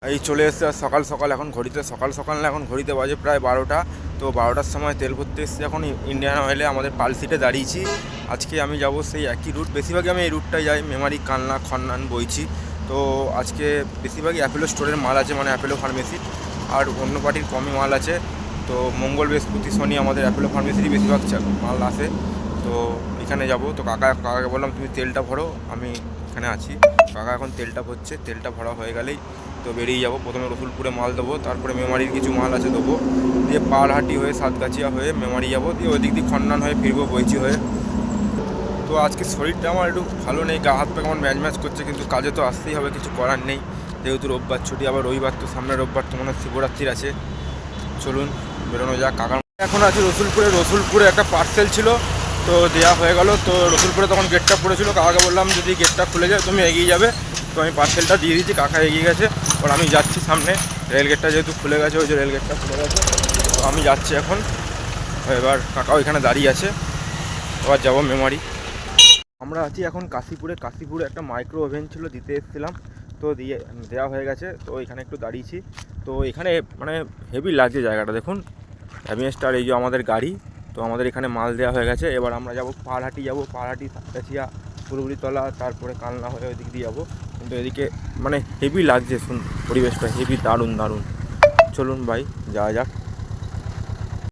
এই চলে এসেছে সকাল সকাল, এখন ঘড়িতে সকাল সকাল না, এখন ঘড়িতে বাজে প্রায় 12টা। তো 12টার সময় তেল ভরতে এসেছি। এখন ইন্ডিয়ান অয়েলে আমাদের পালসিটে দাঁড়িয়েছি। আজকে আমি যাব সেই একই রুট, বেশিরভাগই আমি এই রুটটাই যাই, মেমারি, কালনা, খন্নান, বইছি। তো আজকে বেশিরভাগই অ্যাপেলো স্টোরের মাল আছে, মানে অ্যাপেলো ফার্মেসি, আর অন্য পার্টির কমই মাল আছে। তো মঙ্গল, বৃহস্পতি, শনি আমাদের অ্যাপেলো ফার্মেসিরই বেশিরভাগ মাল আসে। তো এখানে যাব। তো কাকাকে বললাম তুমি তেলটা ভরো, আমি এখানে আছি। কাকা এখন তেলটা ভরছে, তেলটা ভরা হয়ে গেলেই তো বেরিয়ে যাবো। প্রথমে রসুলপুরে মাল দেবো, তারপরে মেমারির কিছু মাল আছে দেবো, দিয়ে পাহাড়হাটি হয়ে সাতগাছিয়া হয়ে মেমারি যাবো, দিয়ে ওই দিক দিয়ে খন্নান হয়ে ফিরবো বইচি হয়ে। তো আজকে শরীরটা আমার একটু ভালো নেই, গা হাত পা কেমন ম্যাচ করছে, কিন্তু কাজে তো আসতেই হবে, কিছু করার নেই, যেহেতু রোববার ছুটি। আবার রবিবার তো সামনে রোববার তো মনে হয় শিবরাত্রির আছে। চলুন বেরোনো যাক। কাকার এখন আছি রসুলপুরে একটা পার্সেল ছিল, তো দেওয়া হয়ে গেল। তো রসুলপুরে তখন গেটটা পড়েছিল, কাকাকে বললাম যদি গেটটা খুলে যায় তুমি এগিয়ে যাবে। তো আমি পার্সেলটা দিয়ে দিয়েছি, কাকা এগিয়ে গেছে। আর আমি যাচ্ছি সামনে, রেলগেটটা যেহেতু খুলে গেছে, ওই যে রেলগেটটা খুলে গেছে, তো আমি যাচ্ছি এখন। এবার কাকা ওইখানে দাঁড়িয়ে আছে, এবার যাবো মেমারি। আমরা আছি এখন কাশীপুরে একটা মাইক্রো ওভেন ছিল, দিতে এসেছিলাম, তো দেওয়া হয়ে গেছে। তো এখানে একটু দাঁড়িয়েছি। তো এখানে মানে হেভি লাগছে জায়গাটা, দেখুন অ্যামিয়েস্টার, এই যে আমাদের গাড়ি। তো আমাদের এখানে মাল দেওয়া হয়ে গেছে। এবার আমরা যাব পাহাড়হাটি, সাতগাছিয়া, পুরবুড়িতলা, তারপরে কালনা হয়ে ওই দিক দিয়ে যাবো। কিন্তু এদিকে মানে হেভি লাগছে, পরিবেশটা হেভি দারুণ। চলুন ভাই যাওয়া যাক।